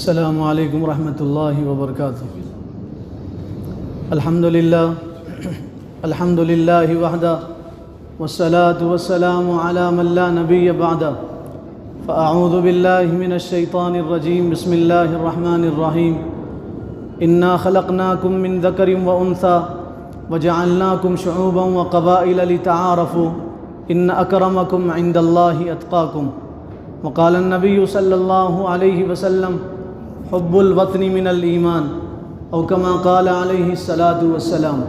السلام علیکم ورحمۃ اللہ وبرکاتہ۔ الحمد للہ وحدہ والصلاة والسلام علی من لا نبی بعدہ، فاعوذ باللہ من الشیطان الرجیم، بسم اللہ الرحمن الرحیم۔ انا خلقناکم من ذکر وانثی وجعلناکم شعوبا وقبائل لتعارفوا ان اکرمکم عند اللہ اتقاکم۔ وقال النبی صلی اللہ علیہ وسلم حب الوطن من الایمان، او کما قال علیہ الصلاۃ والسلام۔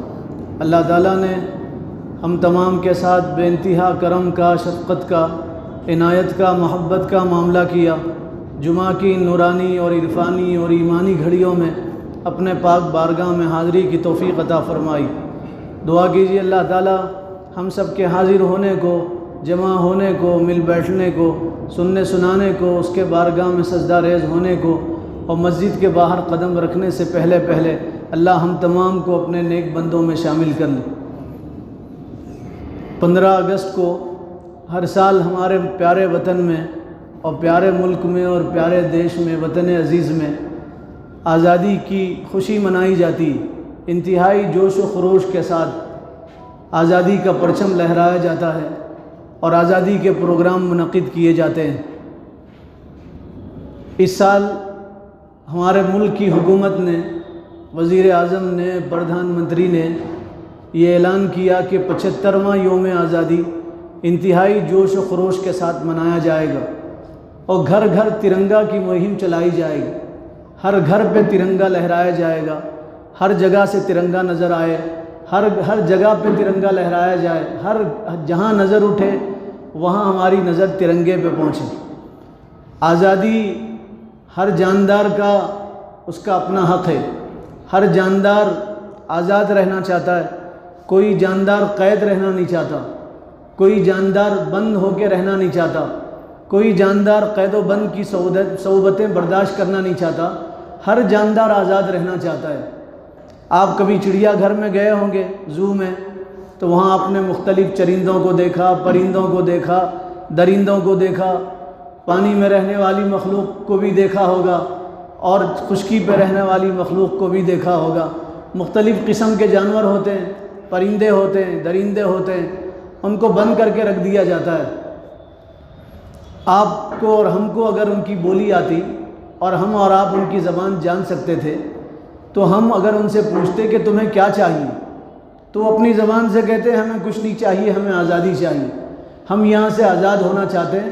اللہ تعالیٰ نے ہم تمام کے ساتھ بے انتہا کرم کا، شفقت کا، عنایت کا، محبت کا معاملہ کیا۔ جمعہ کی نورانی اور عرفانی اور ایمانی گھڑیوں میں اپنے پاک بارگاہ میں حاضری کی توفیق عطا فرمائی۔ دعا کیجیے اللہ تعالیٰ ہم سب کے حاضر ہونے کو، جمع ہونے کو، مل بیٹھنے کو، سننے سنانے کو، اس کے بارگاہ میں سجدہ ریز ہونے کو اور مسجد کے باہر قدم رکھنے سے پہلے اللہ ہم تمام کو اپنے نیک بندوں میں شامل کر لیں۔ 15 اگست کو ہر سال ہمارے پیارے وطن میں اور پیارے ملک میں اور پیارے دیش میں، وطن عزیز میں آزادی کی خوشی منائی جاتی۔ انتہائی جوش و خروش کے ساتھ آزادی کا پرچم لہرایا جاتا ہے اور آزادی کے پروگرام منعقد کیے جاتے ہیں۔ اس سال ہمارے ملک کی حکومت نے، وزیر اعظم نے، پردھان منتری نے یہ اعلان کیا کہ 75واں یوم آزادی انتہائی جوش و خروش کے ساتھ منایا جائے گا اور گھر گھر ترنگا کی مہم چلائی جائے گی۔ ہر گھر پہ ترنگا لہرایا جائے گا، ہر جگہ سے ترنگا نظر آئے، ہر جگہ پہ ترنگا لہرایا جائے، ہر جہاں نظر اٹھے وہاں ہماری نظر ترنگے پہ پہنچے۔ آزادی ہر جاندار کا، اس کا اپنا حق ہے۔ ہر جاندار آزاد رہنا چاہتا ہے، کوئی جاندار قید رہنا نہیں چاہتا، کوئی جاندار بند ہو کے رہنا نہیں چاہتا، کوئی جاندار قید و بند کی صعوبتیں برداشت کرنا نہیں چاہتا۔ ہر جاندار آزاد رہنا چاہتا ہے۔ آپ کبھی چڑیا گھر میں گئے ہوں گے، زو میں، تو وہاں آپ نے مختلف چرندوں کو دیکھا، پرندوں کو دیکھا، درندوں کو دیکھا، پانی میں رہنے والی مخلوق کو بھی دیکھا ہوگا اور خشکی پہ رہنے والی مخلوق کو بھی دیکھا ہوگا۔ مختلف قسم کے جانور ہوتے ہیں، پرندے ہوتے ہیں، درندے ہوتے ہیں، ان کو بند کر کے رکھ دیا جاتا ہے۔ آپ کو اور ہم کو اگر ان کی بولی آتی اور ہم اور آپ ان کی زبان جان سکتے تھے تو ہم اگر ان سے پوچھتے کہ تمہیں کیا چاہیے تو وہ اپنی زبان سے کہتے ہمیں کچھ نہیں چاہیے، ہمیں آزادی چاہیے، ہم یہاں سے آزاد ہونا چاہتے ہیں،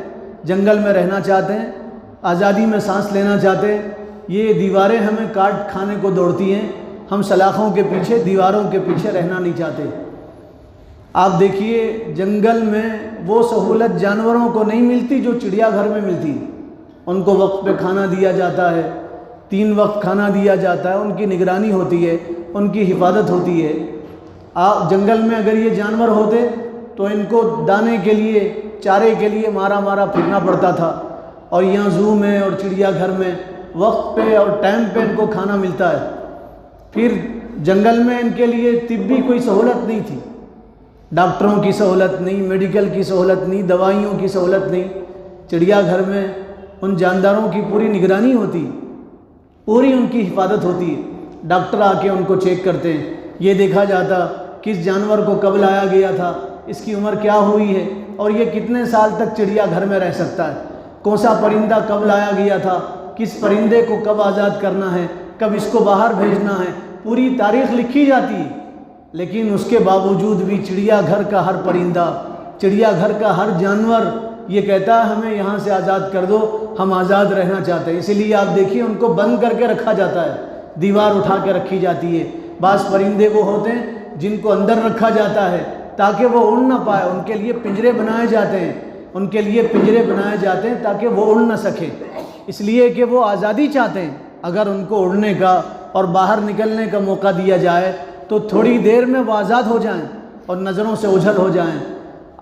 جنگل میں رہنا چاہتے ہیں، آزادی میں سانس لینا چاہتے ہیں۔ یہ دیواریں ہمیں کاٹ کھانے کو دوڑتی ہیں، ہم سلاخوں کے پیچھے، دیواروں کے پیچھے رہنا نہیں چاہتے۔ آپ دیکھیے جنگل میں وہ سہولت جانوروں کو نہیں ملتی جو چڑیا گھر میں ملتی۔ ان کو وقت پہ کھانا دیا جاتا ہے، 3 وقت کھانا دیا جاتا ہے، ان کی نگرانی ہوتی ہے، ان کی حفاظت ہوتی ہے۔ جنگل میں اگر یہ جانور ہوتے تو ان کو دانے کے لیے، چارے کے لیے مارا پھرنا پڑتا تھا، اور یہاں زو میں اور چڑیا گھر میں وقت پہ اور ٹائم پہ ان کو کھانا ملتا ہے۔ پھر جنگل میں ان کے لیے طبی کوئی سہولت نہیں تھی، ڈاکٹروں کی سہولت نہیں، میڈیکل کی سہولت نہیں، دوائیوں کی سہولت نہیں۔ چڑیا گھر میں ان جانداروں کی پوری نگرانی ہوتی، پوری ان کی حفاظت ہوتی ہے۔ ڈاکٹر آ کے ان کو چیک کرتے ہیں، یہ دیکھا جاتا کس جانور کو کب لایا گیا تھا، اس کی عمر کیا ہوئی ہے اور یہ کتنے سال تک چڑیا گھر میں رہ سکتا ہے، کون سا پرندہ کب لایا گیا تھا، کس پرندے کو کب آزاد کرنا ہے، کب اس کو باہر بھیجنا ہے، پوری تاریخ لکھی جاتی ہے۔ لیکن اس کے باوجود بھی چڑیا گھر کا ہر پرندہ، چڑیا گھر کا ہر جانور یہ کہتا ہے ہمیں یہاں سے آزاد کر دو، ہم آزاد رہنا چاہتے ہیں۔ اسی لیے آپ دیکھیے ان کو بند کر کے رکھا جاتا ہے، دیوار اٹھا کے رکھی جاتی ہے۔ بعض پرندے وہ ہوتے ہیں جن کو اندر رکھا جاتا ہے تاکہ وہ اڑ نہ پائے، ان کے لیے پنجرے بنائے جاتے ہیں، ان کے لیے پنجرے بنائے جاتے ہیں تاکہ وہ اڑ نہ سکے، اس لیے کہ وہ آزادی چاہتے ہیں۔ اگر ان کو اڑنے کا اور باہر نکلنے کا موقع دیا جائے تو تھوڑی دیر میں وہ آزاد ہو جائیں اور نظروں سے اوجھل ہو جائیں۔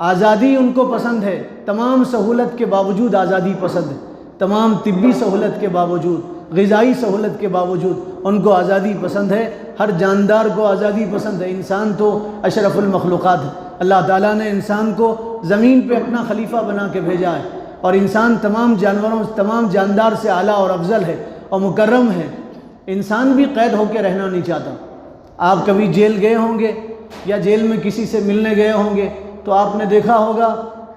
آزادی ان کو پسند ہے، تمام سہولت کے باوجود آزادی پسند ہے، تمام طبی سہولت کے باوجود، غذائی سہولت کے باوجود ان کو آزادی پسند ہے۔ ہر جاندار کو آزادی پسند ہے۔ انسان تو اشرف المخلوقات ہے۔ اللہ تعالیٰ نے انسان کو زمین پہ اپنا خلیفہ بنا کے بھیجا ہے، اور انسان تمام جانوروں، تمام جاندار سے اعلیٰ اور افضل ہے، اور مکرم ہے۔ انسان بھی قید ہو کے رہنا نہیں چاہتا۔ آپ کبھی جیل گئے ہوں گے یا جیل میں کسی سے ملنے گئے ہوں گے تو آپ نے دیکھا ہوگا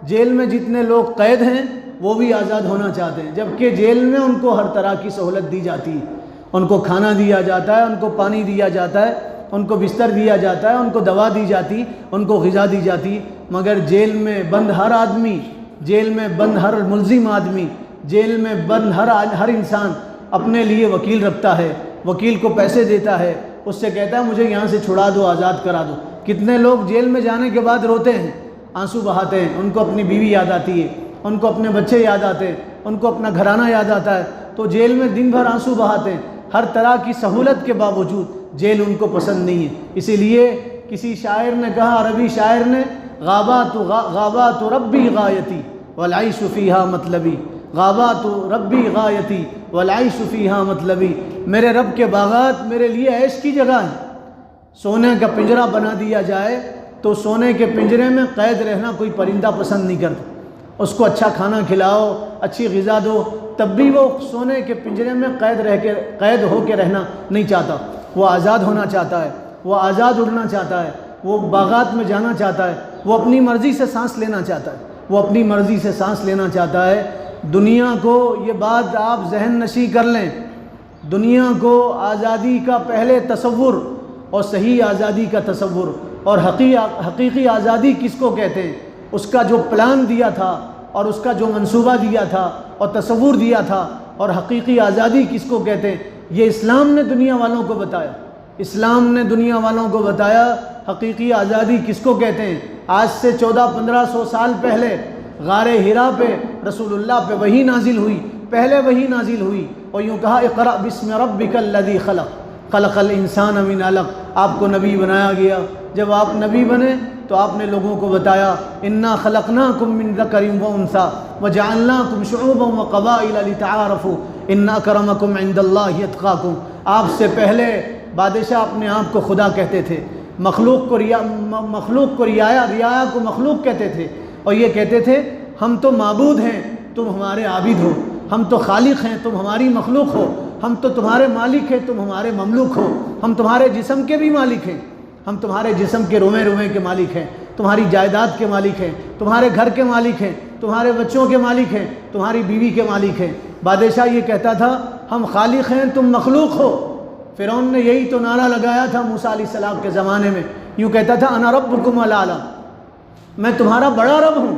جیل میں جتنے لوگ قید ہیں وہ بھی آزاد ہونا چاہتے ہیں، جبکہ جیل میں ان کو ہر طرح کی سہولت دی جاتی ہے، ان کو کھانا دیا جاتا ہے، ان کو پانی دیا جاتا ہے، ان کو بستر دیا جاتا ہے، ان کو دوا دی جاتی، ان کو غذا دی جاتی، مگر جیل میں بند ہر آدمی، جیل میں بند ہر ملزم آدمی، جیل میں بند ہر انسان اپنے لیے وکیل رکھتا ہے، وکیل کو پیسے دیتا ہے، اس سے کہتا ہے مجھے یہاں سے چھڑا دو، آزاد کرا دو۔ کتنے لوگ جیل میں جانے کے بعد روتے ہیں، آنسو بہاتے ہیں، ان کو اپنی بیوی یاد آتی ہے، ان کو اپنے بچے یاد آتے ہیں، ان کو اپنا گھرانہ یاد آتا ہے، تو جیل میں دن بھر آنسو بہاتے ہیں۔ ہر طرح کی سہولت کے باوجود جیل ان کو پسند نہیں ہے۔ اسی لیے کسی شاعر نے کہا، عربی شاعر نے، غابات ربی غایتی والعیش فیہا مطلبی، غابات ربی غایتی والعیش فیہا مطلبی، میرے رب کے باغات میرے لیے عیش کی جگہ ہیں۔ سونے کا پنجرہ بنا دیا جائے تو سونے کے پنجرے میں قید رہنا کوئی پرندہ پسند نہیں کرتا، اس کو اچھا کھانا کھلاؤ، اچھی غذا دو، تب بھی وہ سونے کے پنجرے میں قید ہو کے رہنا نہیں چاہتا، وہ آزاد ہونا چاہتا ہے، وہ آزاد اڑنا چاہتا ہے، وہ باغات میں جانا چاہتا ہے، وہ اپنی مرضی سے سانس لینا چاہتا ہے، وہ اپنی مرضی سے سانس لینا چاہتا ہے۔ دنیا کو یہ بات آپ ذہن نشیں کر لیں، دنیا کو آزادی کا پہلے تصور اور صحیح آزادی کا تصور اور حقیقی آزادی کس کو کہتے ہیں، اس کا جو پلان دیا تھا اور اس کا جو منصوبہ دیا تھا اور تصور دیا تھا، اور حقیقی آزادی کس کو کہتے ہیں، یہ اسلام نے دنیا والوں کو بتایا۔ اسلام نے دنیا والوں کو بتایا حقیقی آزادی کس کو کہتے ہیں۔ آج سے 1400-1500 سال پہلے غار حرا پہ رسول اللہ پہ وحی نازل ہوئی، پہلے وحی نازل ہوئی اور یوں کہا اقرأ بسم ربک الذی خلق خلق الانسان من علق، آپ کو نبی بنایا گیا۔ جب آپ نبی بنے تو آپ نے لوگوں کو بتایا انا خلقناکم من ذکر وانثی وجعلناکم شعوبا وقبائل لتعارفوا ان اکرمکم عند اللہ اتقاکم۔ آپ سے پہلے بادشاہ اپنے آپ کو خدا کہتے تھے، مخلوق کو رعایا کو مخلوق کہتے تھے، اور یہ کہتے تھے ہم تو معبود ہیں تم ہمارے عابد ہو، ہم تو خالق ہیں تم ہماری مخلوق ہو، ہم تو تمہارے مالک ہیں تم ہمارے مملوک ہو، ہم تمہارے جسم کے بھی مالک ہیں، ہم تمہارے جسم کے رومے کے مالک ہیں، تمہاری جائیداد کے مالک ہیں، تمہارے گھر کے مالک ہیں، تمہارے بچوں کے مالک ہیں، تمہاری بیوی کے مالک ہیں۔ بادشاہ یہ کہتا تھا ہم خالق ہیں تم مخلوق ہو۔ فرعون نے یہی تو نعرہ لگایا تھا موسیٰ علیہ السلام کے زمانے میں، یوں کہتا تھا انا ربکم الاعلی، میں تمہارا بڑا رب ہوں،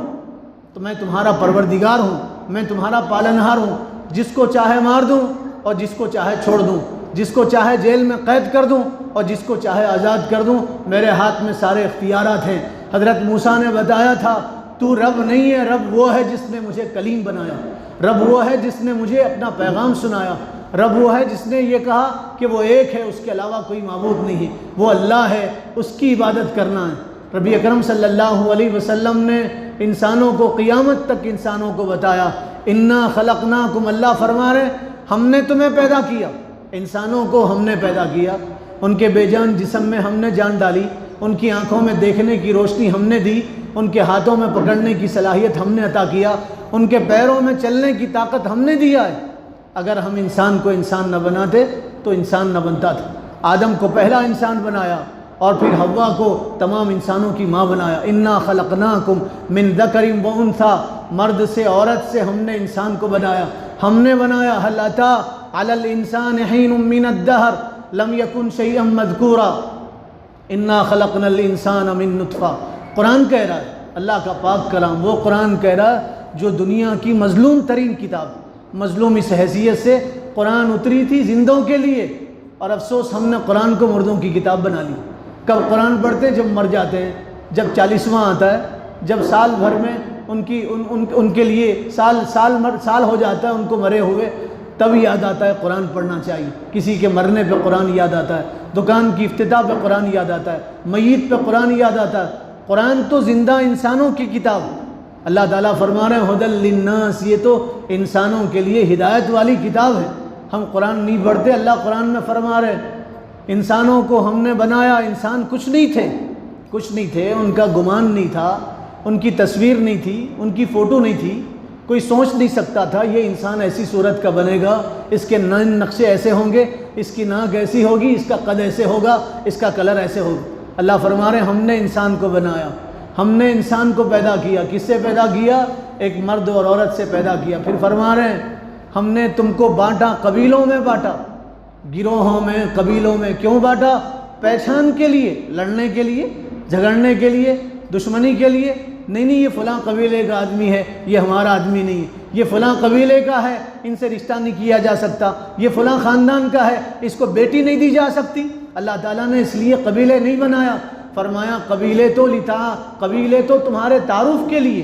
تو میں تمہارا پروردگار ہوں، میں تمہارا پالنہار ہوں، جس کو چاہے مار دوں اور جس کو چاہے چھوڑ دوں، جس کو چاہے جیل میں قید کر دوں اور جس کو چاہے آزاد کر دوں، میرے ہاتھ میں سارے اختیارات ہیں۔ حضرت موسیٰ نے بتایا تھا تو رب نہیں ہے، رب وہ ہے جس نے مجھے کلیم بنایا، رب وہ ہے جس نے مجھے اپنا پیغام سنایا، رب وہ ہے جس نے یہ کہا کہ وہ ایک ہے، اس کے علاوہ کوئی معبود نہیں ہے، وہ اللہ ہے، اس کی عبادت کرنا ہے۔ نبی اکرم صلی اللہ علیہ وسلم نے انسانوں کو قیامت تک انسانوں کو بتایا انا خلقناکم، اللہ فرما رہے ہم نے تمہیں پیدا کیا، انسانوں کو ہم نے پیدا کیا، ان کے بے جان جسم میں ہم نے جان ڈالی، ان کی آنکھوں میں دیکھنے کی روشنی ہم نے دی، ان کے ہاتھوں میں پکڑنے کی صلاحیت ہم نے عطا کیا، ان کے پیروں میں چلنے کی طاقت ہم نے دیا ہے۔ اگر ہم انسان کو انسان نہ بناتے تو انسان نہ بنتا تھا۔ آدم کو پہلا انسان بنایا اور پھر حوا کو تمام انسانوں کی ماں بنایا۔ انا خلقناکم من ذکر و انثی، مرد سے عورت سے ہم نے انسان کو بنایا، ہم نے بنایا۔ هل اتى على الانسان حين من الدهر لم يكن شيئا مذكورا انا خلقنا الانسان من نطفہ۔ قرآن کہہ رہا ہے، اللہ کا پاک کلام، وہ قرآن کہہ رہا ہے جو دنیا کی مظلوم ترین کتاب، مظلوم اس حیثیت سے قرآن اتری تھی زندوں کے لیے، اور افسوس ہم نے قرآن کو مردوں کی کتاب بنا لی۔ کب قرآن پڑھتے جب مر جاتے ہیں، جب 40واں آتا ہے، جب سال بھر میں ان کے لیے سال ہو جاتا ہے ان کو مرے ہوئے، تب یاد آتا ہے قرآن پڑھنا چاہیے۔ کسی کے مرنے پہ قرآن یاد آتا ہے، دکان کی افتتاح پہ قرآن یاد آتا ہے، میت پہ قرآن یاد آتا ہے۔ قرآن تو زندہ انسانوں کی کتاب، اللہ تعالیٰ فرما رہے ہیں ھدی للناس، یہ تو انسانوں کے لیے ہدایت والی کتاب ہے۔ ہم قرآن نہیں پڑھتے، اللہ قرآن میں فرما رہے ہیں انسانوں کو ہم نے بنایا، انسان کچھ نہیں تھے، ان کا گمان نہیں تھا، ان کی تصویر نہیں تھی، ان کی فوٹو نہیں تھی، کوئی سوچ نہیں سکتا تھا یہ انسان ایسی صورت کا بنے گا، اس کے نقشے ایسے ہوں گے، اس کی ناک ایسی ہوگی، اس کا قد ایسے ہوگا، اس کا کلر ایسے ہوگا۔ اللہ فرما رہے ہیں ہم نے انسان کو بنایا، ہم نے انسان کو پیدا کیا۔ کس سے پیدا کیا؟ ایک مرد اور عورت سے پیدا کیا۔ پھر فرما رہے ہیں ہم نے تم کو بانٹا، قبیلوں میں بانٹا، گروہوں میں، قبیلوں میں۔ کیوں بانٹا؟ پہچان کے لیے، لڑنے کے لیے، جھگڑنے کے لیے، دشمنی کے لیے نہیں۔ یہ فلاں قبیلے کا آدمی ہے، یہ ہمارا آدمی نہیں ہے۔ یہ فلاں قبیلے کا ہے، ان سے رشتہ نہیں کیا جا سکتا۔ یہ فلاں خاندان کا ہے، اس کو بیٹی نہیں دی جا سکتی۔ اللہ تعالیٰ نے اس لیے قبیلے نہیں بنایا، فرمایا قبیلے تو تمہارے تعارف کے لیے،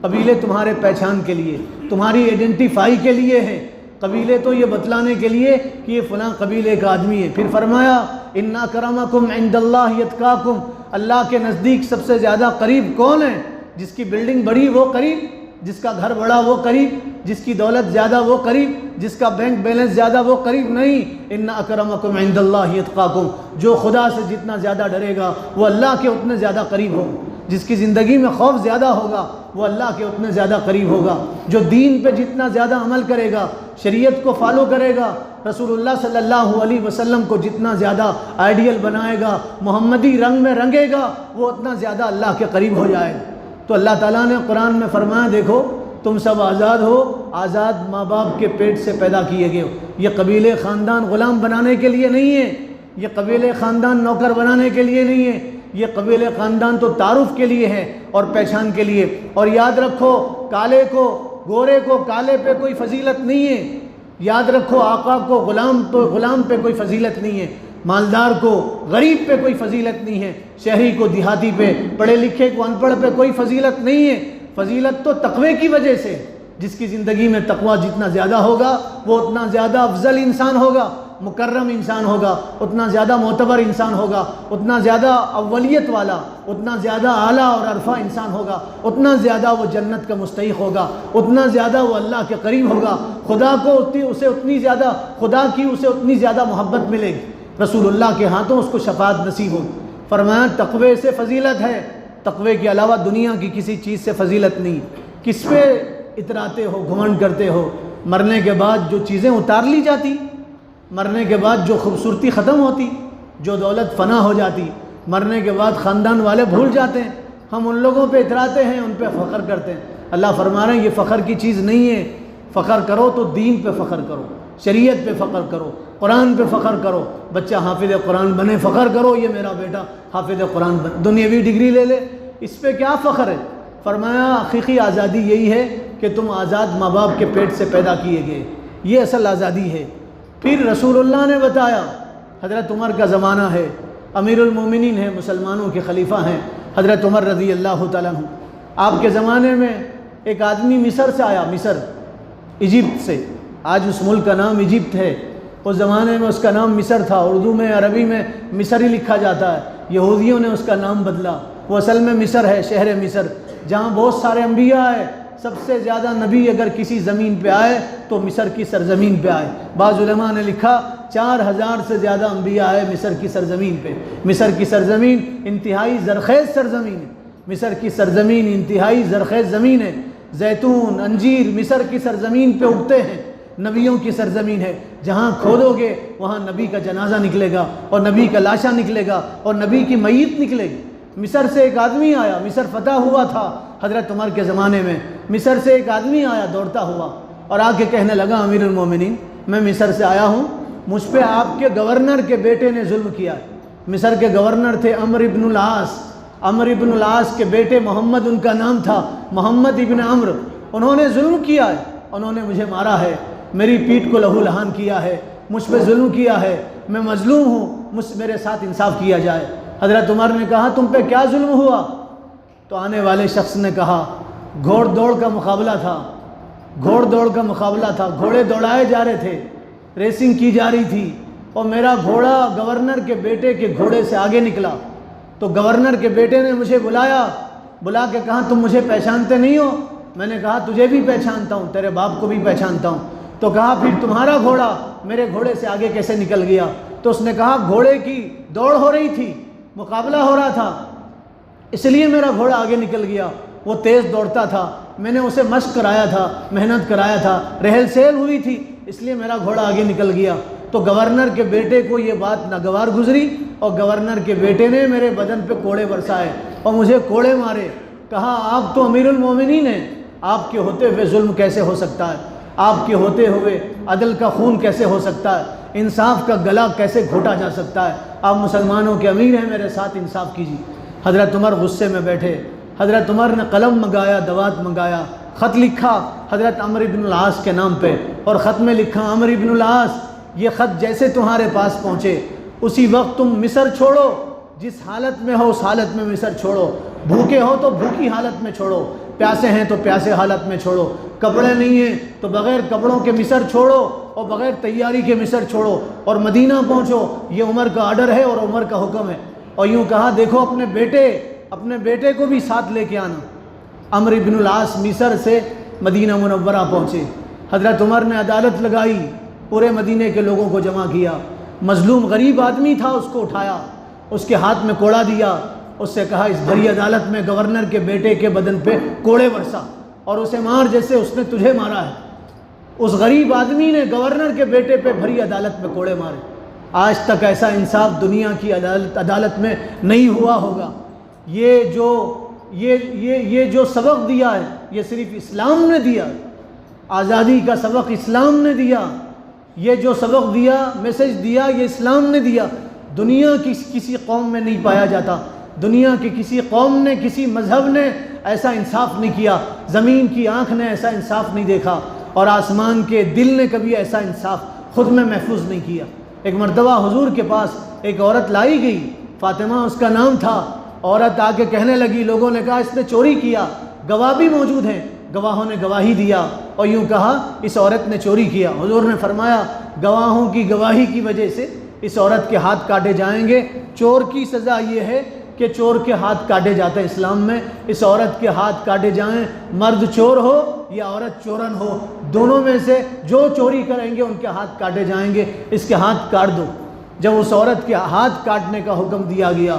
قبیلے تمہارے پہچان کے لیے، تمہاری آئیڈینٹیفائی کے لیے ہے۔ قبیلے تو یہ بتلانے کے لیے کہ یہ فلاں قبیلے کا آدمی ہے۔ پھر فرمایا ان اکرمکم عند اللہ یتقاکم، اللہ کے نزدیک سب سے زیادہ قریب کون ہے؟ جس کی بلڈنگ بڑی وہ قریب، جس کا گھر بڑا وہ قریب، جس کی دولت زیادہ وہ قریب، جس کا بینک بیلنس زیادہ وہ قریب نہیں۔ ان اکرمکم عند اللہ یتقاکم، جو خدا سے جتنا زیادہ ڈرے گا وہ اللہ کے اتنے زیادہ قریب ہوگا۔ جس کی زندگی میں خوف زیادہ ہوگا وہ اللہ کے اتنے زیادہ قریب ہوگا۔ جو دین پہ جتنا زیادہ عمل کرے گا، شریعت کو فالو کرے گا، رسول اللہ صلی اللہ علیہ وسلم کو جتنا زیادہ آئیڈیل بنائے گا، محمدی رنگ میں رنگے گا، وہ اتنا زیادہ اللہ کے قریب ہو جائے گا۔ تو اللہ تعالیٰ نے قرآن میں فرمایا دیکھو تم سب آزاد ہو، آزاد ماں باپ کے پیٹ سے پیدا کیے گئے ہو۔ یہ قبیلے خاندان غلام بنانے کے لیے نہیں ہے، یہ قبیلے خاندان نوکر بنانے کے لیے نہیں ہے، یہ قبیلے خاندان تو تعارف کے لیے ہے اور پہچان کے لیے۔ اور یاد رکھو کالے کو، گورے کو کالے پہ کوئی فضیلت نہیں ہے۔ یاد رکھو آقا کو غلام پہ کوئی فضیلت نہیں ہے، مالدار کو غریب پہ کوئی فضیلت نہیں ہے، شہری کو دیہاتی پہ، پڑھے لکھے کو ان پڑھ پہ کوئی فضیلت نہیں ہے۔ فضیلت تو تقوی کی وجہ سے، جس کی زندگی میں تقوی جتنا زیادہ ہوگا وہ اتنا زیادہ افضل انسان ہوگا، مکرم انسان ہوگا، اتنا زیادہ معتبر انسان ہوگا، اتنا زیادہ اولیت والا، اتنا زیادہ اعلیٰ اور عرفہ انسان ہوگا، اتنا زیادہ وہ جنت کا مستحق ہوگا، اتنا زیادہ وہ اللہ کے قریب ہوگا، خدا کی اسے اتنی زیادہ محبت ملے گی، رسول اللہ کے ہاتھوں اس کو شفاعت نصیب ہوگی۔ فرمایا تقوی سے فضیلت ہے، تقوی کے علاوہ دنیا کی کسی چیز سے فضیلت نہیں۔ کس پہ اتراتے ہو، گھمنڈ کرتے ہو؟ مرنے کے بعد جو چیزیں اتار لی جاتی، مرنے کے بعد جو خوبصورتی ختم ہوتی، جو دولت فنا ہو جاتی، مرنے کے بعد خاندان والے بھول جاتے ہیں، ہم ان لوگوں پہ اتراتے ہیں، ان پہ فخر کرتے ہیں۔ اللہ فرما رہے ہیں یہ فخر کی چیز نہیں ہے۔ فخر کرو تو دین پہ فخر کرو، شریعت پہ فخر کرو، قرآن پہ فخر کرو۔ بچہ حافظ قرآن بنے، فخر کرو یہ میرا بیٹا حافظ قرآن بنے، دنیاوی ڈگری لے لے، اس پہ کیا فخر ہے؟ فرمایا حقیقی آزادی یہی ہے کہ تم آزاد ماں باپ کے پیٹ سے پیدا کیے گئے، یہ اصل آزادی ہے۔ پھر رسول اللہ نے بتایا، حضرت عمر کا زمانہ ہے، امیر المومنین ہیں، مسلمانوں کے خلیفہ ہیں حضرت عمر رضی اللہ تعالیٰ عنہ۔ آپ کے زمانے میں ایک آدمی مصر سے آیا، مصر ایجپٹ سے، آج اس ملک کا نام ایجپٹ ہے، اس زمانے میں اس کا نام مصر تھا، اردو میں عربی میں مصر ہی لکھا جاتا ہے، یہودیوں نے اس کا نام بدلا، وہ اصل میں مصر ہے، شہر مصر، جہاں بہت سارے انبیاء ہیں۔ سب سے زیادہ نبی اگر کسی زمین پہ آئے تو مصر کی سرزمین پہ آئے۔ بعض علماء نے لکھا 4000 سے زیادہ انبیاء آئے مصر کی سرزمین پہ۔ مصر کی سرزمین انتہائی زرخیز سرزمین ہے، مصر کی سرزمین انتہائی زرخیز زمین ہے، زیتون، انجیر مصر کی سرزمین پہ اگتے ہیں، نبیوں کی سرزمین ہے، جہاں کھودو گے وہاں نبی کا جنازہ نکلے گا اور نبی کا لاشا نکلے گا اور نبی کی میت نکلے گی۔ مصر سے ایک آدمی آیا، مصر فتح ہوا تھا حضرت عمر کے زمانے میں، مصر سے ایک آدمی آیا دوڑتا ہوا اور آ کے کہنے لگا امیر المومنین میں مصر سے آیا ہوں، مجھ پہ آپ کے گورنر کے بیٹے نے ظلم کیا ہے۔ مصر کے گورنر تھے عمرو بن العاص، عمرو بن العاص کے بیٹے محمد ان کا نام تھا، محمد ابن عمرو، انہوں نے ظلم کیا ہے، انہوں نے مجھے مارا ہے، میری پیٹھ کو لہو لہان کیا ہے، مجھ پہ ظلم کیا ہے، میں مظلوم ہوں، میرے ساتھ انصاف کیا جائے۔ حضرت عمر نے کہا تم پہ کیا ظلم ہوا؟ تو آنے والے شخص نے کہا گھوڑ دوڑ کا مقابلہ تھا، گھوڑ دوڑ کا مقابلہ تھا، گھوڑے دوڑائے جا رہے تھے، ریسنگ کی جا رہی تھی، اور میرا گھوڑا گورنر کے بیٹے کے گھوڑے سے آگے نکلا، تو گورنر کے بیٹے نے مجھے بلا کے کہا تم مجھے پہچانتے نہیں ہو؟ میں نے کہا تجھے بھی پہچانتا ہوں، تیرے باپ کو بھی پہچانتا ہوں۔ تو کہا پھر تمہارا گھوڑا میرے گھوڑے سے آگے کیسے نکل گیا؟ تو اس نے کہا گھوڑے کی دوڑ ہو رہی تھی، مقابلہ ہو رہا تھا، اس لیے میرا گھوڑا آگے نکل گیا، وہ تیز دوڑتا تھا، میں نے اسے مشق کرایا تھا، محنت کرایا تھا، رحل سیل ہوئی تھی، اس لیے میرا گھوڑا آگے نکل گیا۔ تو گورنر کے بیٹے کو یہ بات ناگوار گزری اور گورنر کے بیٹے نے میرے بدن پہ کوڑے برسائے اور مجھے کوڑے مارے۔ کہا آپ تو امیر المومنین ہیں، آپ کے ہوتے ہوئے ظلم کیسے ہو سکتا ہے؟ آپ کے ہوتے ہوئے عدل کا خون کیسے ہو سکتا ہے؟ انصاف کا گلا کیسے گھوٹا جا سکتا ہے؟ آپ مسلمانوں کے امیر ہیں، میرے ساتھ انصاف کیجیے۔ حضرت عمر غصے میں بیٹھے۔ حضرت عمر نے قلم منگایا، دوات منگایا، خط لکھا حضرت عمرو بن العاص کے نام پہ، اور خط میں لکھا عمرو بن العاص یہ خط جیسے تمہارے پاس پہنچے اسی وقت تم مصر چھوڑو، جس حالت میں ہو اس حالت میں مصر چھوڑو، بھوکے ہو تو بھوکی حالت میں چھوڑو، پیاسے ہیں تو پیاسے حالت میں چھوڑو، کپڑے نہیں ہیں تو بغیر کپڑوں کے مصر چھوڑو اور بغیر تیاری کے مصر چھوڑو اور مدینہ پہنچو، یہ عمر کا آرڈر ہے اور عمر کا حکم ہے۔ اور یوں کہا دیکھو اپنے بیٹے کو بھی ساتھ لے کے آنا۔ عمرو بن العاص مصر سے مدینہ منورہ پہنچے۔ حضرت عمر نے عدالت لگائی، پورے مدینے کے لوگوں کو جمع کیا، مظلوم غریب آدمی تھا اس کو اٹھایا، اس کے ہاتھ میں کوڑا دیا، اس سے کہا اس بھری عدالت میں گورنر کے بیٹے کے بدن پہ کوڑے برسا اور اسے مار جیسے اس نے تجھے مارا ہے۔ اس غریب آدمی نے گورنر کے بیٹے پہ بھری عدالت میں کوڑے مارے۔ آج تک ایسا انصاف دنیا کی عدالت میں نہیں ہوا ہوگا۔ یہ جو سبق دیا ہے یہ صرف اسلام نے دیا، آزادی کا سبق اسلام نے دیا، یہ جو سبق دیا، میسج دیا، یہ اسلام نے دیا۔ دنیا کی کسی قوم میں نہیں پایا جاتا، دنیا کی کسی قوم نے، کسی مذہب نے ایسا انصاف نہیں کیا، زمین کی آنکھ نے ایسا انصاف نہیں دیکھا اور آسمان کے دل نے کبھی ایسا انصاف خود میں محفوظ نہیں کیا۔ ایک مرتبہ حضور کے پاس ایک عورت لائی گئی، فاطمہ اس کا نام تھا۔ عورت آ کے کہنے لگی، لوگوں نے کہا اس نے چوری کیا، گواہ بھی موجود ہیں، گواہوں نے گواہی دیا اور یوں کہا اس عورت نے چوری کیا۔ حضور نے فرمایا گواہوں کی گواہی کی وجہ سے اس عورت کے ہاتھ کاٹے جائیں گے۔ چور کی سزا یہ ہے کہ چور کے ہاتھ کاٹے جاتے ہیں اسلام میں، اس عورت کے ہاتھ کاٹے جائیں، مرد چور ہو یا عورت چورن ہو، دونوں میں سے جو چوری کریں گے ان کے ہاتھ کاٹے جائیں گے، اس کے ہاتھ کاٹ دو۔ جب اس عورت کے ہاتھ کاٹنے کا حکم دیا گیا،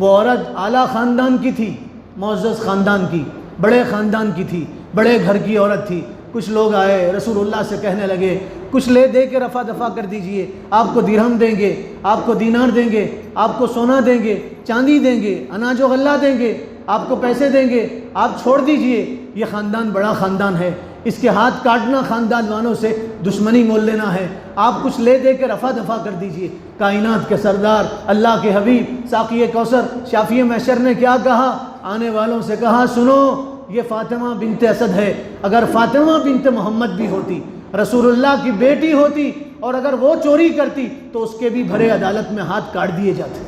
وہ عورت اعلیٰ خاندان کی تھی، معزز خاندان کی، بڑے خاندان کی تھی، بڑے گھر کی عورت تھی۔ کچھ لوگ آئے رسول اللہ سے کہنے لگے کچھ لے دے کے رفع دفع کر دیجئے، آپ کو درہم دیں گے، آپ کو دینار دیں گے، آپ کو سونا دیں گے، چاندی دیں گے، اناج و غلہ دیں گے، آپ کو پیسے دیں گے، آپ چھوڑ دیجئے، یہ خاندان بڑا خاندان ہے، اس کے ہاتھ کاٹنا خاندان والوں سے دشمنی مول لینا ہے، آپ کچھ لے دے کے رفع دفع کر دیجئے۔ کائنات کے سردار اللہ کے حبیب ساقی کوثر شافی محشر نے کیا کہا؟ آنے والوں سے کہا سنو، یہ فاطمہ بنت اسد ہے، اگر فاطمہ بنت محمد بھی ہوتی، رسول اللہ کی بیٹی ہوتی، اور اگر وہ چوری کرتی تو اس کے بھی بھرے عدالت میں ہاتھ کاٹ دیے جاتے۔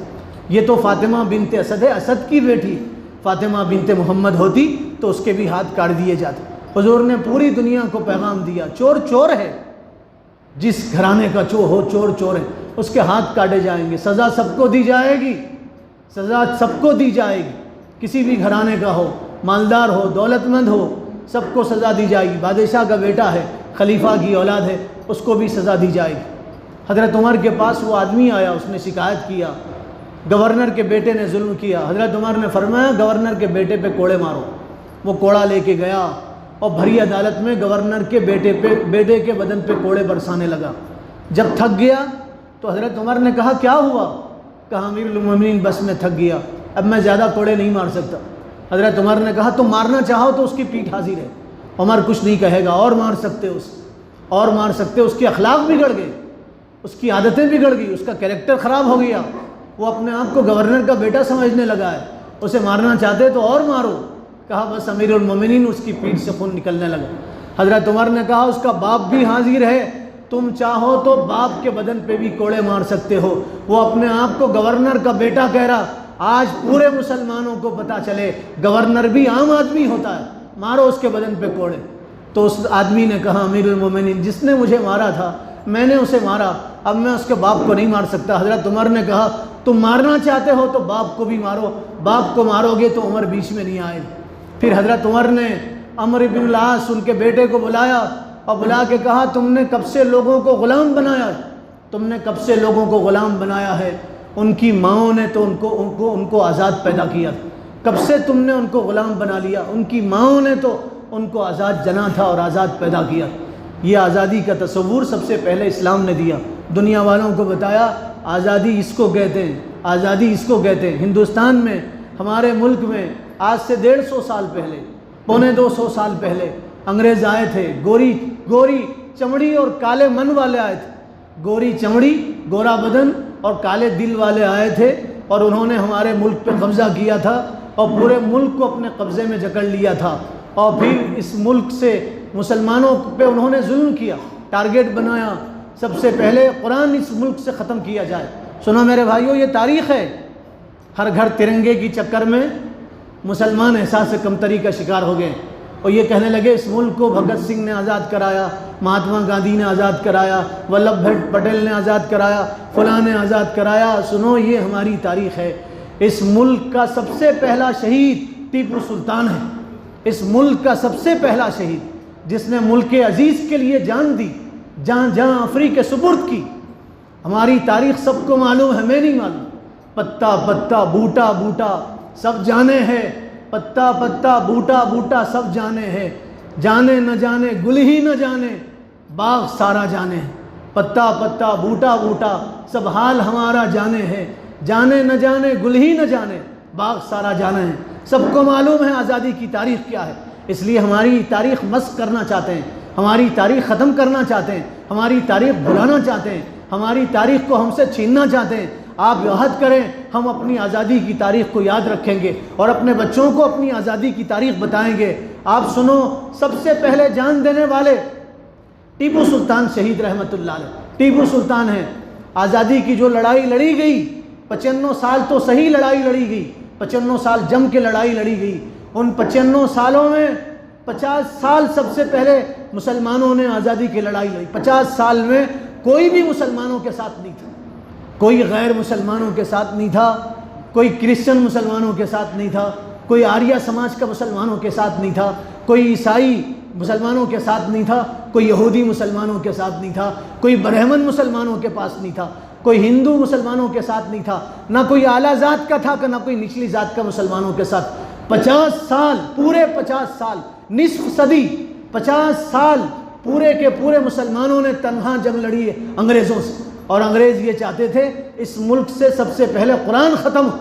یہ تو فاطمہ بنت اسد ہے، اسد کی بیٹی، فاطمہ بنت محمد ہوتی تو اس کے بھی ہاتھ کاٹ دیے جاتے۔ حضور نے پوری دنیا کو پیغام دیا، چور چور ہے، جس گھرانے کا چور چور ہے، اس کے ہاتھ کاٹے جائیں گے، سزا سب کو دی جائے گی، سزا سب کو دی جائے گی، کسی بھی گھرانے کا ہو، مالدار ہو، دولت مند ہو، سب کو سزا دی جائے گی۔ بادشاہ کا بیٹا ہے، خلیفہ کی اولاد ہے، اس کو بھی سزا دی جائے گی۔ حضرت عمر کے پاس وہ آدمی آیا، اس نے شکایت کیا گورنر کے بیٹے نے ظلم کیا۔ حضرت عمر نے فرمایا گورنر کے بیٹے پہ کوڑے مارو۔ وہ کوڑا لے کے گیا اور بھری عدالت میں گورنر کے بیٹے کے بدن پہ کوڑے برسانے لگا۔ جب تھک گیا تو حضرت عمر نے کہا کیا ہوا؟ کہا امیر المومنین بس میں تھک گیا، اب میں زیادہ کوڑے نہیں مار سکتا۔ حضرت عمر نے کہا تم مارنا چاہو تو اس کی پیٹھ حاضر ہے۔ عمر کچھ نہیں کہے گا، اور مار سکتے اس کے اخلاق بگڑ گئے، اس کی عادتیں بگڑ گئی، اس کا کیریکٹر خراب ہو گیا، وہ اپنے آپ کو گورنر کا بیٹا سمجھنے لگا ہے، اسے مارنا چاہتے تو اور مارو۔ کہا بس امیر المومنین، اس کی پیٹھ سے خون نکلنے لگا۔ حضرت عمر نے کہا اس کا باپ بھی حاضر ہے، تم چاہو تو باپ کے بدن پہ بھی کوڑے مار سکتے ہو۔ وہ اپنے آپ کو گورنر کا بیٹا کہہ رہا، آج پورے مسلمانوں کو پتا چلے گورنر بھی عام آدمی ہوتا ہے، مارو اس کے بدن پہ کوڑے۔ تو اس آدمی نے کہا امیر المومنین جس نے مجھے مارا تھا میں نے اسے مارا، اب میں اس کے باپ کو نہیں مار سکتا۔ حضرت عمر نے کہا تم مارنا چاہتے ہو تو باپ کو بھی مارو، باپ کو مارو گے تو عمر بیچ میں نہیں آئے۔ پھر حضرت عمر نے عمرو بن العاص ان کے بیٹے کو بلایا اور بلا کے کہا تم نے کب سے لوگوں کو غلام بنایا ہے، تم نے کب سے لوگوں کو غلام بنایا ہے؟ ان کی ماؤں نے تو ان کو آزاد پیدا کیا، کب سے تم نے ان کو غلام بنا لیا؟ ان کی ماؤں نے تو ان کو آزاد جنا تھا اور آزاد پیدا کیا۔ یہ آزادی کا تصور سب سے پہلے اسلام نے دیا، دنیا والوں کو بتایا آزادی اس کو کہتے ہیں، آزادی اس کو کہتے ہیں۔ ہندوستان میں، ہمارے ملک میں آج سے 150 سال پہلے، 250 سال پہلے انگریز آئے تھے، گوری چمڑی اور کالے من والے آئے تھے، گوری چمڑی، گورا بدن اور کالے دل والے آئے تھے، اور انہوں نے ہمارے ملک پہ قبضہ کیا تھا اور پورے ملک کو اپنے قبضے میں جکڑ لیا تھا، اور پھر اس ملک سے مسلمانوں پہ انہوں نے ظلم کیا، ٹارگٹ بنایا سب سے پہلے قرآن اس ملک سے ختم کیا جائے۔ سنو میرے بھائیوں، یہ تاریخ ہے۔ ہر گھر ترنگے کی چکر میں مسلمان احساس کمتری کا شکار ہو گئے، اور یہ کہنے لگے اس ملک کو بھگت سنگھ نے آزاد کرایا، مہاتما گاندھی نے آزاد کرایا، ولبھ بھائی پٹیل نے آزاد کرایا، فلاں نے آزاد کرایا۔ سنو، یہ ہماری تاریخ ہے۔ اس ملک کا سب سے پہلا شہید ٹیپو سلطان ہے، اس ملک کا سب سے پہلا شہید جس نے ملک عزیز کے لیے جان دی، جہاں آفری کے سپرد کی۔ ہماری تاریخ سب کو معلوم ہے، ہمیں نہیں معلوم۔ پتا پتا بوٹا بوٹا سب جانے ہیں، پتا پتا بوٹا بوٹا سب جانے ہیں، جانے نہ جانے گل ہی نہ جانے باغ سارا جانے، پتا پتا بوٹا بوٹا سب حال ہمارا جانے ہیں، جانے نہ جانے گل ہی نہ جانے باغ سارا جانے ہیں۔ سب کو معلوم ہے آزادی کی تاریخ کیا ہے، اس لیے ہماری تاریخ مسخ کرنا چاہتے ہیں، ہماری تاریخ ختم کرنا چاہتے ہیں، ہماری تاریخ بھلانا چاہتے ہیں، ہماری تاریخ کو ہم سے چھیننا چاہتے ہیں۔ آپ عہد کریں ہم اپنی آزادی کی تاریخ کو یاد رکھیں گے اور اپنے بچوں کو اپنی آزادی کی تاریخ بتائیں گے۔ آپ سنو، سب سے پہلے جان دینے والے ٹیپو سلطان شہید رحمت اللہ علیہ، ٹیپو سلطان ہیں۔ آزادی کی جو لڑائی لڑی گئی، 95 سال تو صحیح لڑائی لڑی گئی، 95 سال جم کے لڑائی لڑی گئی۔ ان 95 سالوں میں 50 سال سب سے پہلے مسلمانوں نے آزادی کی لڑائی لڑی۔ 50 سال میں کوئی بھی مسلمانوں کے ساتھ نہیں تھا، کوئی غیر مسلمانوں کے ساتھ نہیں تھا، کوئی کرسچن مسلمانوں کے ساتھ نہیں تھا، کوئی آریہ سماج کا مسلمانوں کے ساتھ نہیں تھا، کوئی عیسائی مسلمانوں کے ساتھ نہیں تھا، کوئی یہودی مسلمانوں کے ساتھ نہیں تھا، کوئی برہمن مسلمانوں کے پاس نہیں تھا، کوئی ہندو مسلمانوں کے ساتھ نہیں تھا، نہ کوئی اعلیٰ ذات کا تھا نہ کوئی نچلی ذات کا مسلمانوں کے ساتھ۔ 50 سال، پورے 50 سال، نصف صدی، 50 سال پورے کے پورے مسلمانوں نے تنہا جنگ لڑی ہے انگریزوں سے، اور انگریز یہ چاہتے تھے اس ملک سے سب سے پہلے قرآن ختم ہو،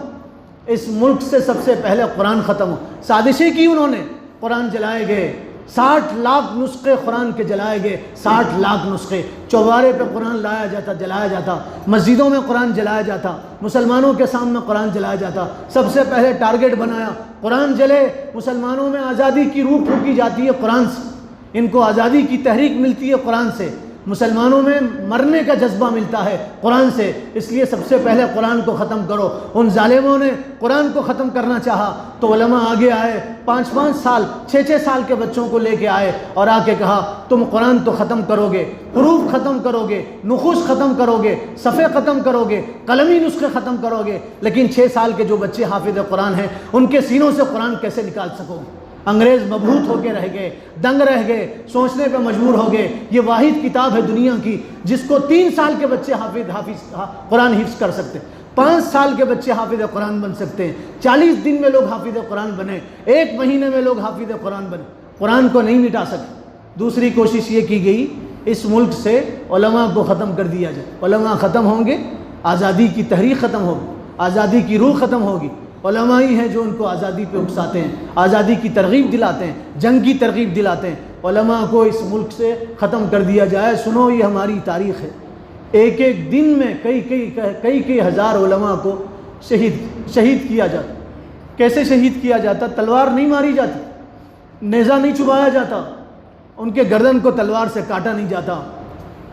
اس ملک سے سب سے پہلے قرآن ختم ہو۔ سازشیں کی انہوں نے، قرآن جلائے گئے، 60 لاکھ نسخے قرآن کے جلائے گئے، 60 لاکھ نسخے، چوبارے پہ قرآن لایا جاتا، جلایا جاتا، مسجدوں میں قرآن جلایا جاتا، مسلمانوں کے سامنے قرآن جلایا جاتا۔ سب سے پہلے ٹارگٹ بنایا قرآن جلے، مسلمانوں میں آزادی کی روح پھونکی جاتی ہے قرآن سے، ان کو آزادی کی تحریک ملتی ہے قرآن سے، مسلمانوں میں مرنے کا جذبہ ملتا ہے قرآن سے، اس لیے سب سے پہلے قرآن کو ختم کرو۔ ان ظالموں نے قرآن کو ختم کرنا چاہا تو علماء آگے آئے، 5-5 سال 6-6 سال کے بچوں کو لے کے آئے اور آ کے کہا تم قرآن تو ختم کرو گے، حروف ختم کرو گے، نقوش ختم کرو گے، صفحے ختم کرو گے، قلمی نسخے ختم کرو گے، لیکن 6 سال کے جو بچے حافظ قرآن ہیں ان کے سینوں سے قرآن کیسے نکال سکو گے؟ انگریز مبہوت ہو کے رہ گئے، دنگ رہ گئے، سوچنے پہ مجبور ہو گئے۔ یہ واحد کتاب ہے دنیا کی جس کو 3 سال کے بچے حافظ قرآن حفظ کر سکتے، 5 سال کے بچے حافظ قرآن بن سکتے ہیں، 40 دن میں لوگ حافظ قرآن بنے، 1 مہینے میں لوگ حافظ قرآن بنے، قرآن کو نہیں مٹا سکتے۔ دوسری کوشش یہ کی گئی اس ملک سے علماء کو ختم کر دیا جائے، علماء ختم ہوں گے، آزادی کی تحریک ختم ہوگی، آزادی کی روح ختم ہوگی۔ علماء ہی ہیں جو ان کو آزادی پہ اکساتے ہیں، آزادی کی ترغیب دلاتے ہیں، جنگ کی ترغیب دلاتے ہیں۔ علماء کو اس ملک سے ختم کر دیا جائے۔ سنو، یہ ہماری تاریخ ہے، ایک ایک دن میں کئی ہزار علماء کو شہید کیا جاتا۔ کیسے شہید کیا جاتا؟ تلوار نہیں ماری جاتی، نیزہ نہیں چبایا جاتا، ان کے گردن کو تلوار سے کاٹا نہیں جاتا،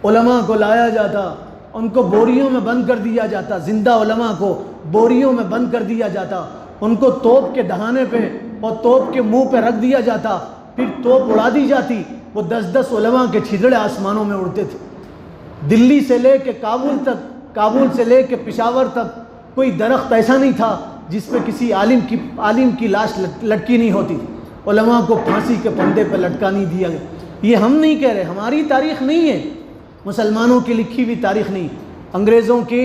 علماء کو لایا جاتا، ان کو بوریوں میں بند کر دیا جاتا، زندہ علماء کو بوریوں میں بند کر دیا جاتا، ان کو توپ کے دہانے پہ اور توپ کے منہ پہ رکھ دیا جاتا، پھر توپ اڑا دی جاتی، وہ 10 علماء کے چھجڑے آسمانوں میں اڑتے تھے۔ دلی سے لے کے کابل تک، کابل سے لے کے پشاور تک کوئی درخت ایسا نہیں تھا جس پہ کسی عالم کی لاش لٹکی نہیں ہوتی تھی، علماء کو پھانسی کے پھندے پہ لٹکا نہیں دیا گیا۔ یہ ہم نہیں کہہ رہے، ہماری تاریخ نہیں ہے، مسلمانوں کی لکھی ہوئی تاریخ نہیں۔ انگریزوں کے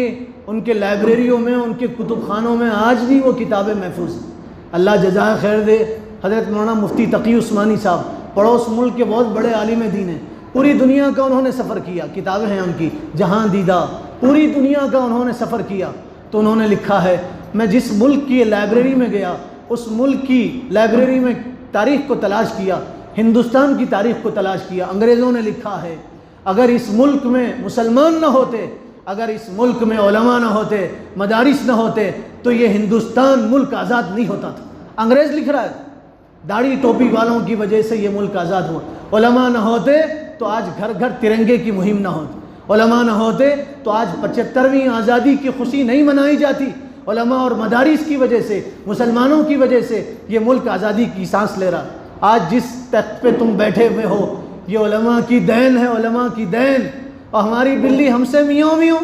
ان کے لائبریریوں میں، ان کے کتب خانوں میں آج بھی وہ کتابیں محفوظ ہیں۔ اللہ جزائے خیر دے، حضرت مولانا مفتی تقی عثمانی صاحب پڑوس ملک کے بہت بڑے عالم دین ہیں، پوری دنیا کا انہوں نے سفر کیا، کتابیں ہیں ان کی جہاں دیدہ، پوری دنیا کا انہوں نے سفر کیا. تو انہوں نے لکھا ہے میں جس ملک کی لائبریری میں گیا اس ملک کی لائبریری میں تاریخ کو تلاش کیا، ہندوستان کی تاریخ کو تلاش کیا. انگریزوں نے لکھا ہے اگر اس ملک میں مسلمان نہ ہوتے، اگر اس ملک میں علماء نہ ہوتے، مدارس نہ ہوتے تو یہ ہندوستان ملک آزاد نہیں ہوتا تھا. انگریز لکھ رہا ہے داڑھی ٹوپی والوں کی وجہ سے یہ ملک آزاد ہوا. علماء نہ ہوتے تو آج گھر گھر ترنگے کی مہم نہ ہوتی، علماء نہ ہوتے تو آج 75ویں آزادی کی خوشی نہیں منائی جاتی. علماء اور مدارس کی وجہ سے، مسلمانوں کی وجہ سے یہ ملک آزادی کی سانس لے رہا. آج جس تخت پہ تم بیٹھے ہوئے ہو یہ علماء کی دین ہے، علماء کی دین. اور ہماری بلی ہم سے میوں میوں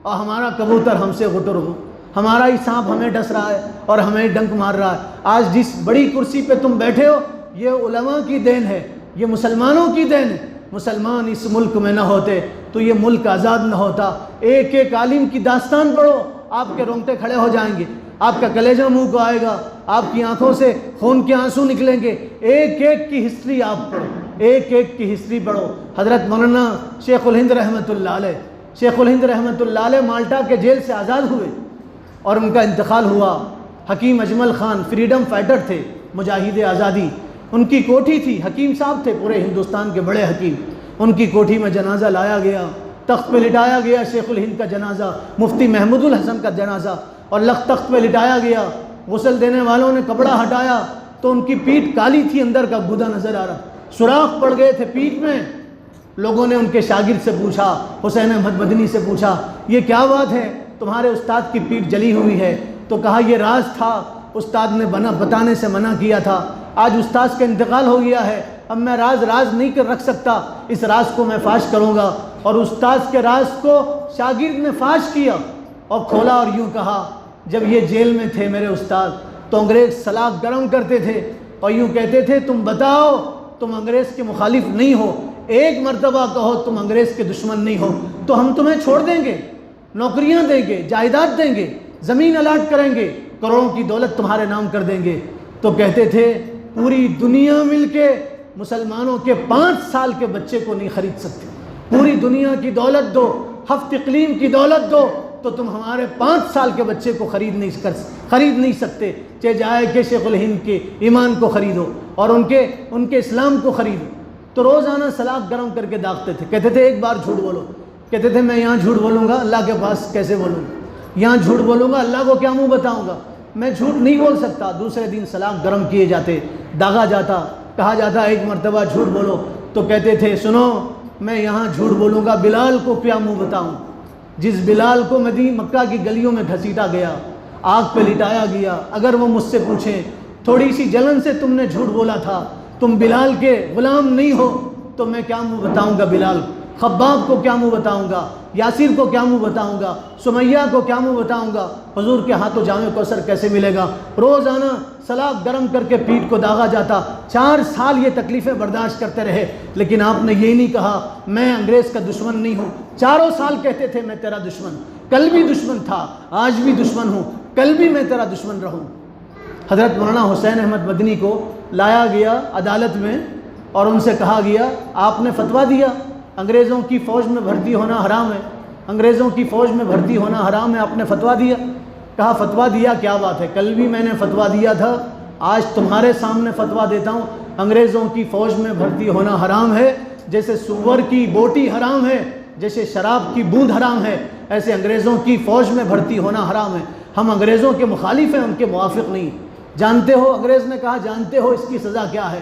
اور ہمارا کبوتر ہم سے غٹر ہو، ہمارا ہی سانپ ہمیں ڈس رہا ہے اور ہمیں ڈنک مار رہا ہے. آج جس بڑی کرسی پہ تم بیٹھے ہو یہ علماء کی دین ہے، یہ مسلمانوں کی دین ہے. مسلمان اس ملک میں نہ ہوتے تو یہ ملک آزاد نہ ہوتا. ایک ایک عالم کی داستان پڑھو، آپ کے رونگٹے کھڑے ہو جائیں گے، آپ کا کلیجہ منہ کو آئے گا، آپ کی آنکھوں سے خون کے آنسو نکلیں گے. ایک ایک کی ہسٹری آپ پڑھو، ایک ایک کی ہسٹری پڑھو. حضرت مولانا شیخ الہند رحمۃ اللہ علیہ، شیخ الہند رحمۃ اللہ علیہ مالٹا کے جیل سے آزاد ہوئے اور ان کا انتقال ہوا. حکیم اجمل خان فریڈم فائٹر تھے، مجاہد آزادی. ان کی کوٹھی تھی، حکیم صاحب تھے پورے ہندوستان کے بڑے حکیم. ان کی کوٹھی میں جنازہ لایا گیا، تخت پہ لٹایا گیا شیخ الہند کا جنازہ، مفتی محمود الحسن کا جنازہ، اور تخت پہ لٹایا گیا. غسل دینے والوں نے کپڑا ہٹایا تو ان کی پیٹھ کالی تھی، اندر کا گودا نظر آ رہا، سوراخ پڑ گئے تھے پیٹھ میں. لوگوں نے ان کے شاگرد سے پوچھا، حسین احمد مدنی سے پوچھا یہ کیا بات ہے، تمہارے استاد کی پیٹھ جلی ہوئی ہے؟ تو کہا یہ راز تھا، استاد نے بتانے سے منع کیا تھا. آج استاد کا انتقال ہو گیا ہے، اب میں راز نہیں کر رکھ سکتا، اس راز کو میں فاش کروں گا. اور استاد کے راز کو شاگرد نے فاش کیا اور کھولا اور یوں کہا جب یہ جیل میں تھے میرے استاد تو انگریز سلاخ گرم کرتے تھے اور یوں کہتے تھے تم بتاؤ تم انگریز کے مخالف نہیں ہو، ایک مرتبہ کہو تم انگریز کے دشمن نہیں ہو تو ہم تمہیں چھوڑ دیں گے، نوکریاں دیں گے، جائیداد دیں گے، زمین الاٹ کریں گے، کروڑوں کی دولت تمہارے نام کر دیں گے. تو کہتے تھے پوری دنیا مل کے مسلمانوں کے 5 سال کے بچے کو نہیں خرید سکتے. پوری دنیا کی دولت دو، ہفت اقلیم کی دولت دو تو تم ہمارے 5 سال کے بچے کو خرید نہیں سکتے. چاہے جائے کہ شیخ الہند کے ایمان کو خریدو اور ان کے اسلام کو خریدو. تو روزانہ سلاخ گرم کر کے داغتے تھے. کہتے تھے ایک بار جھوٹ بولو، کہتے تھے میں یہاں جھوٹ بولوں گا اللہ کے پاس کیسے بولوں گا، یہاں جھوٹ بولوں گا اللہ کو کیا منہ بتاؤں گا، میں جھوٹ نہیں بول سکتا. دوسرے دن سلاخ گرم کیے جاتے، داغا جاتا، کہا جاتا ایک مرتبہ جھوٹ بولو تو کہتے تھے سنو میں یہاں جھوٹ بولوں گا، بلال کو کیا منہ بتاؤں، جس بلال کو مکہ کی گلیوں میں گھسیٹا گیا، آگ پہ لٹایا گیا، اگر وہ مجھ سے پوچھیں تھوڑی سی جلن سے تم نے جھوٹ بولا تھا، تم بلال کے غلام نہیں ہو تو میں کیا منہ بتاؤں گا بلال کو، خباب کو کیا منہ بتاؤں گا، یاسر کو کیا منہ بتاؤں گا، سمیہ کو کیا منہ بتاؤں گا، حضور کے ہاتھوں جامع کوثر کیسے ملے گا. روزانہ سلاخ گرم کر کے پیٹھ کو داغا جاتا. 4 سال یہ تکلیفیں برداشت کرتے رہے لیکن آپ نے یہ نہیں کہا میں انگریز کا دشمن نہیں ہوں. 4 سال کہتے تھے میں تیرا دشمن، کل بھی دشمن تھا، آج بھی دشمن ہوں، کل بھی میں تیرا دشمن رہوں. حضرت مولانا حسین احمد مدنی کو لایا گیا عدالت میں اور ان سے کہا گیا آپ نے فتویٰ دیا انگریزوں کی فوج میں بھرتی ہونا حرام ہے، انگریزوں کی فوج میں بھرتی ہونا حرام ہے، آپ نے فتویٰ دیا. کہا فتویٰ دیا کیا بات ہے، کل بھی میں نے فتویٰ دیا تھا، آج تمہارے سامنے فتویٰ دیتا ہوں. انگریزوں کی فوج میں بھرتی ہونا حرام ہے، جیسے سور کی بوٹی حرام ہے، جیسے شراب کی بوند حرام ہے، ایسے انگریزوں کی فوج میں بھرتی ہونا حرام ہے. ہم انگریزوں کے مخالف ہیں، ان کے موافق نہیں. جانتے ہو انگریز نے کہا جانتے ہو اس کی سزا کیا ہے؟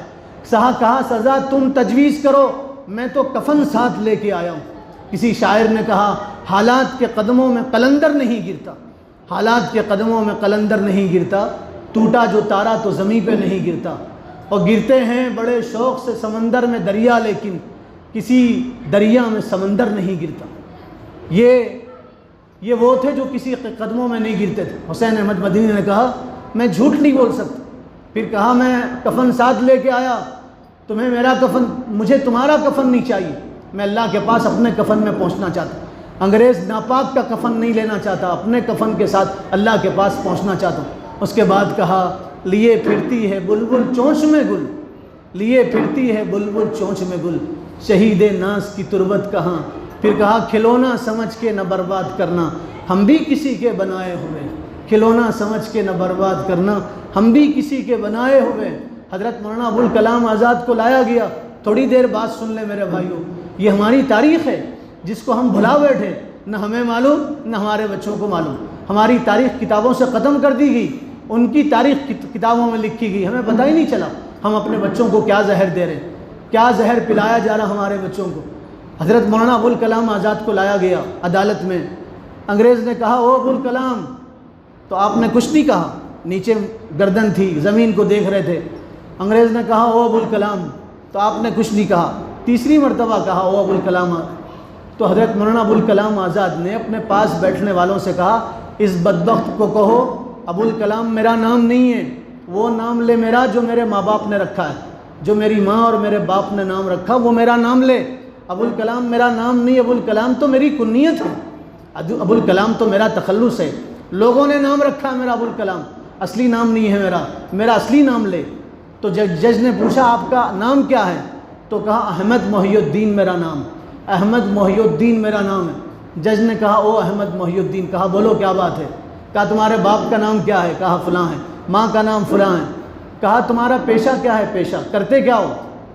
کہا سزا تم تجویز کرو، میں تو کفن ساتھ لے کے آیا ہوں. کسی شاعر نے کہا حالات کے قدموں میں قلندر نہیں گرتا، حالات کے قدموں میں قلندر نہیں گرتا، ٹوٹا جو تارا تو زمین پہ نہیں گرتا. اور گرتے ہیں بڑے شوق سے سمندر میں دریا، لیکن کسی دریا میں سمندر نہیں گرتا. یہ وہ تھے جو کسی قدموں میں نہیں گرتے تھے. حسین احمد مدنی نے کہا میں جھوٹ نہیں بول سکتا. پھر کہا میں کفن ساتھ لے کے آیا، تمہیں میرا کفن، مجھے تمہارا کفن نہیں چاہیے، میں اللہ کے پاس اپنے کفن میں پہنچنا چاہتا ہوں. انگریز ناپاک کا کفن نہیں لینا چاہتا، اپنے کفن کے ساتھ اللہ کے پاس پہنچنا چاہتا ہوں. اس کے بعد کہا لیے پھرتی ہے بلبل چونچ میں گل، لیے پھرتی ہے بلبل چونچ میں گل، شہید ناز کی تربت کہاں، پھر کہا کھلونا سمجھ کے نہ برباد کرنا، ہم بھی کسی کے بنائے ہوئے، کھلونا سمجھ کے نہ برباد کرنا، ہم بھی کسی کے بنائے ہوئے۔ حضرت مولانا ابوالکلام آزاد کو لایا گیا۔ تھوڑی دیر بات سن لیں میرے بھائیوں، یہ ہماری تاریخ ہے جس کو ہم بھلا بیٹھے، نہ ہمیں معلوم نہ ہمارے بچوں کو معلوم۔ ہماری تاریخ کتابوں سے ختم کر دی گئی، ان کی تاریخ کتابوں میں لکھی گئی، ہمیں پتہ ہی نہیں چلا ہم اپنے بچوں کو کیا زہر دے رہے ہیں، کیا زہر پلایا جا رہا ہمارے بچوں کو۔ حضرت مولانا ابوالکلام آزاد کو لایا گیا عدالت میں، انگریز نے کہا او ابوالکلام، تو آپ نے کچھ نہیں کہا، نیچے گردن تھی، زمین کو دیکھ رہے تھے۔ انگریز نے کہا او ابوالکلام، تو آپ نے کچھ نہیں کہا، تیسری مرتبہ کہا او ابوالکلام، تو حضرت مولانا ابوالکلام آزاد نے اپنے پاس بیٹھنے والوں سے کہا اس بدبخت کو کہو ابوالکلام میرا نام نہیں ہے، وہ نام لے میرا جو میرے ماں باپ نے رکھا ہے، جو میری ماں اور میرے باپ نے نام رکھا وہ میرا نام لے، ابوالکلام میرا نام نہیں، ابوالکلام تو میری کنیت ہے، ابوالکلام تو میرا تخلص ہے، لوگوں نے نام رکھا ہے میرا ابوالکلام، اصلی نام نہیں ہے میرا اصلی نام لے۔ تو جج نے پوچھا آپ کا نام کیا ہے، تو کہا احمد محی الدین میرا نام، احمد محی الدین میرا نام ہے۔ جج نے کہا او احمد محی الدین، کہا بولو کیا بات ہے، کہا تمہارے باپ کا نام کیا ہے، کہا فلاں ہے، ماں کا نام فلاں ہے، کہا تمہارا پیشہ کیا ہے، پیشہ کرتے کیا ہو،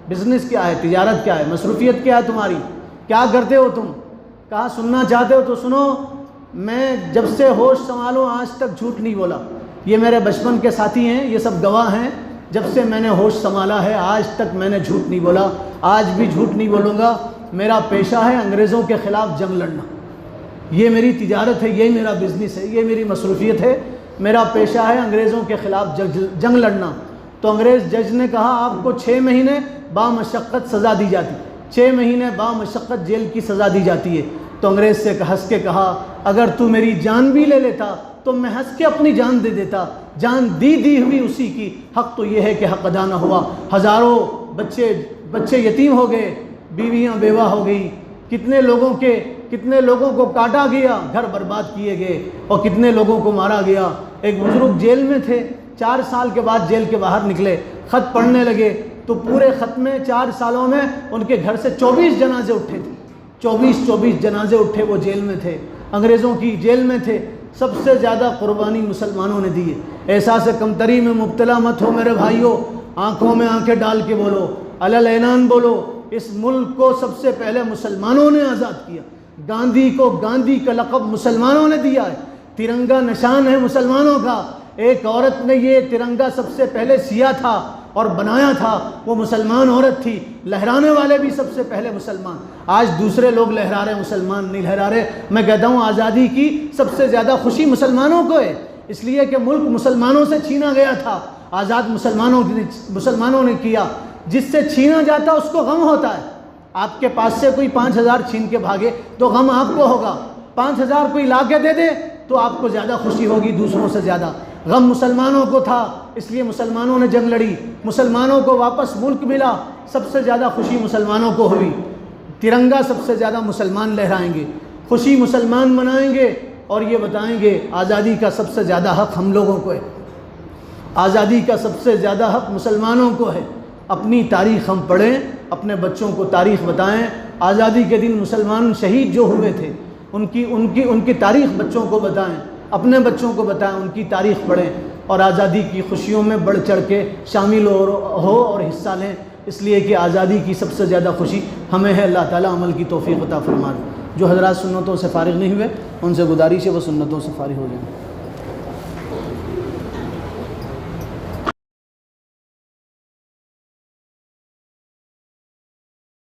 بزنس کیا ہے، تجارت کیا ہے، مصروفیت کیا ہے تمہاری، کیا کرتے ہو تم، کہا سننا چاہتے ہو تو سنو، میں جب سے ہوش سنبھالوں آج تک جھوٹ نہیں بولا، یہ میرے بچپن کے ساتھی ہیں، یہ سب گواہ ہیں، جب سے میں نے ہوش سنبھالا ہے آج تک میں نے جھوٹ نہیں بولا، آج بھی جھوٹ نہیں بولوں گا، میرا پیشہ ہے انگریزوں کے خلاف جنگ لڑنا، یہ میری تجارت ہے، یہ میرا بزنس ہے، یہ میری مصروفیت ہے، میرا پیشہ ہے انگریزوں کے خلاف جنگ لڑنا۔ تو انگریز جج نے کہا آپ کو 6 مہینے بامشقت سزا دی جاتی، 6 مہینے بامشقت جیل کی سزا دی جاتی ہے۔ تو انگریز سے ہنس کے کہا اگر تو میری جان بھی لے لیتا تو میں ہنس کے اپنی جان دے دیتا، جان دی ہوئی اسی کی، حق تو یہ ہے کہ حق ادا نہ ہوا، ہزاروں بچے یتیم ہو گئے، بیویاں بیوہ ہو گئی، کتنے لوگوں کو کاٹا گیا، گھر برباد کیے گئے، اور کتنے لوگوں کو مارا گیا۔ ایک بزرگ جیل میں تھے، 4 سال کے بعد جیل کے باہر نکلے، خط پڑھنے لگے تو پورے خط میں 4 سالوں میں ان کے گھر سے 24 جنازے اٹھے تھے، 24 جنازے اٹھے، وہ جیل میں تھے، انگریزوں کی جیل میں تھے۔ سب سے زیادہ قربانی مسلمانوں نے دی ہے۔ احساس کمتری میں مبتلا مت ہو میرے بھائیوں، آنکھوں میں آنکھیں ڈال کے بولو، علی اعلان بولو، اس ملک کو سب سے پہلے مسلمانوں نے آزاد کیا، گاندھی کو گاندھی کا لقب مسلمانوں نے دیا ہے، ترنگا نشان ہے مسلمانوں کا، ایک عورت نے یہ ترنگا سب سے پہلے سیا تھا اور بنایا تھا، وہ مسلمان عورت تھی، لہرانے والے بھی سب سے پہلے مسلمان، آج دوسرے لوگ لہرا رہے، مسلمان نہیں لہرا رہے۔ میں کہتا ہوں آزادی کی سب سے زیادہ خوشی مسلمانوں کو ہے، اس لیے کہ ملک مسلمانوں سے چھینا گیا تھا، آزاد مسلمانوں نے کیا، جس سے چھینا جاتا اس کو غم ہوتا ہے۔ آپ کے پاس سے کوئی 5000 چھین کے بھاگے تو غم آپ کو ہوگا، 5000 کوئی لا کے دے دے تو آپ کو زیادہ خوشی ہوگی دوسروں سے زیادہ۔ غم مسلمانوں کو تھا، اس لیے مسلمانوں نے جنگ لڑی، مسلمانوں کو واپس ملک ملا، سب سے زیادہ خوشی مسلمانوں کو ہوئی، ترنگا سب سے زیادہ مسلمان لہرائیں گے، خوشی مسلمان منائیں گے، اور یہ بتائیں گے آزادی کا سب سے زیادہ حق ہم لوگوں کو ہے، آزادی کا سب سے زیادہ حق مسلمانوں کو ہے۔ اپنی تاریخ ہم پڑھیں، اپنے بچوں کو تاریخ بتائیں، آزادی کے دن مسلمان شہید جو ہوئے تھے ان کی تاریخ بچوں کو بتائیں، اپنے بچوں کو بتائیں، ان کی تاریخ پڑھیں، اور آزادی کی خوشیوں میں بڑھ چڑھ کے شامل ہو اور حصہ لیں، اس لیے کہ آزادی کی سب سے زیادہ خوشی ہمیں ہے۔ اللہ تعالیٰ عمل کی توفیق عطا فرمائے۔ جو حضرات سنتوں سے فارغ نہیں ہوئے ان سے گزارش ہے وہ سنتوں سے فارغ ہو جائیں۔